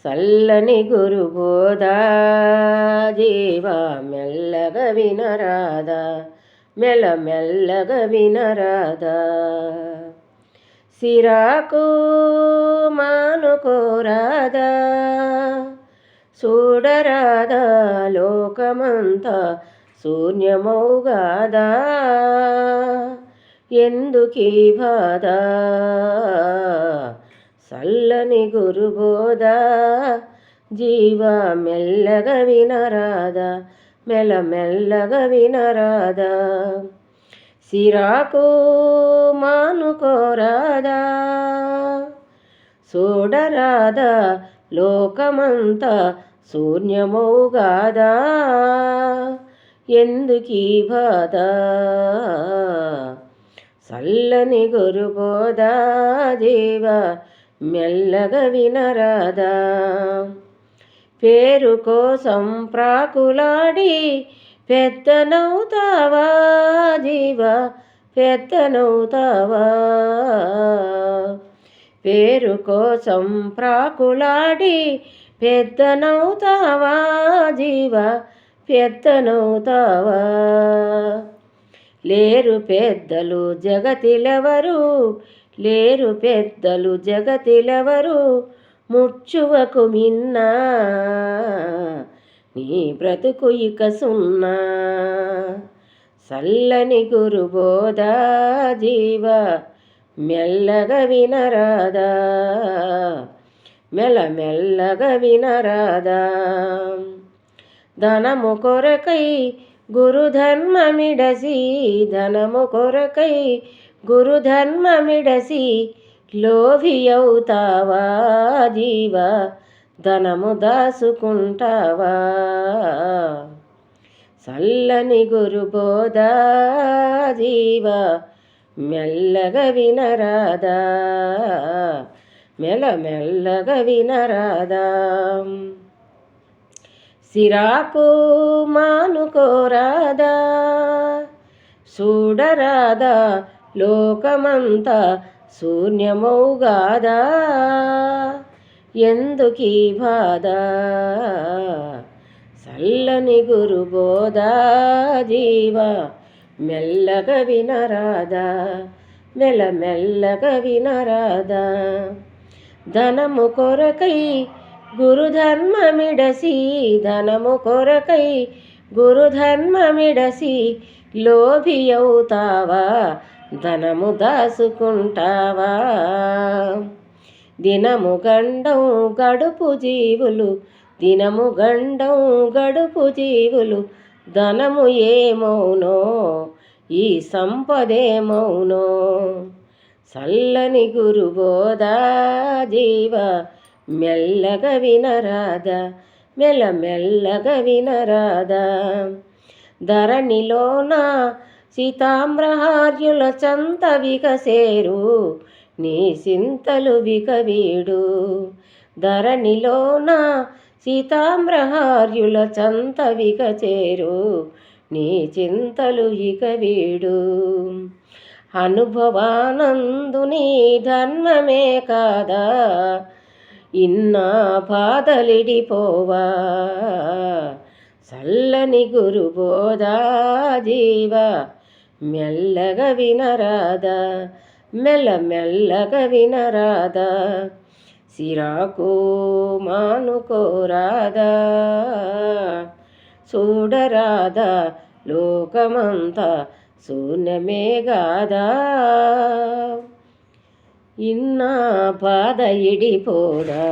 చల్లని గురుబోధా జీవా మెల్లగా వినరాదా, మెల్లగా వినరాదా. సిరాకు మానుకోరాదా, చూడరాదా లోకమంతా శూన్యమౌగాదా. ఎందుకీ బాధ చల్లని గురుబోధా జీవా మెల్లగా వినరాదా, మెల్లగా వినరాదా. సిరాకు మానుకోరాదా, చూడరాదా లోకమంతా శూన్యమౌగాదా. ఎందుకీ బాధ చల్లని గురుబోధా జీవా మెల్లగా వినరాదా. పేరు కోసం ప్రాకులాడి పెద్దనవుతావా జీవా, పెద్దనవుతావా. పేరు కోసం ప్రాకులాడి పెద్దనవుతావా జీవా, పెద్దనవుతావా. లేరు పెద్దలు జగతిలెవరు, లేరు పెద్దలు జగతిలెవరు. ముచ్చువకు మిన్నా నీ బ్రతుకు ఇక సున్నా. చల్లని గురుబోధా జీవా మెల్లగా వినరాదా, మెల్లగా వినరాదా. ధనము కొరకై గురుధర్మమిడసి, ధనము కొరకై గురుధర్మమిడసి లోభియవుతావా జీవా, ధనము దాసుకుంటావా. చల్లని గురుబోధా జీవా మెల్లగా వినరాదా, మెల్లగా వినరాదా. సిరాకు మానుకోరాదా, చూడరాదా లోకమంతా శూన్యమౌగాదా. ఎందుకీ బాధ చల్లని గురుబోధా జీవా మెల్లగా వినరాదా, మెల్లగా వినరాదా. ధనము కొరకై గురుధర్మమిడసి, ధనము కొరకై గురుధర్మమిడసి లోభియవుతావా, ధనము దాసుకుంటావా. దినము గండం గడుపు జీవులు, దినము గండం గడుపు జీవులు. ధనము ఏమౌనో ఈ సంపదేమౌనో. చల్లని గురుబోధా జీవా మెల్లగా వినరాదా, మెల్లగా వినరాదా. ధరణిలోన సీతామ్రహార్యుల చంత వికసేరు, నీ సింతలు వికవీడు. ధరణిలోన సీతామ్రహార్యుల చంత వికచేరు, నీ చింతలు ఇక వీడు. అనుభవానందుని ధర్మమే కాదా, ఇన్నా బాధలిడిపోవా. చల్లని గురుబోధా జీవా మెల్లగా వినరాదా, మెల్లగా వినరాదా. సిరాకు మానుకోరాదా, చూడరాదా లోకమంతా శూన్యమే గాదా. ఇన్నా బాధ ఇడిపోదా.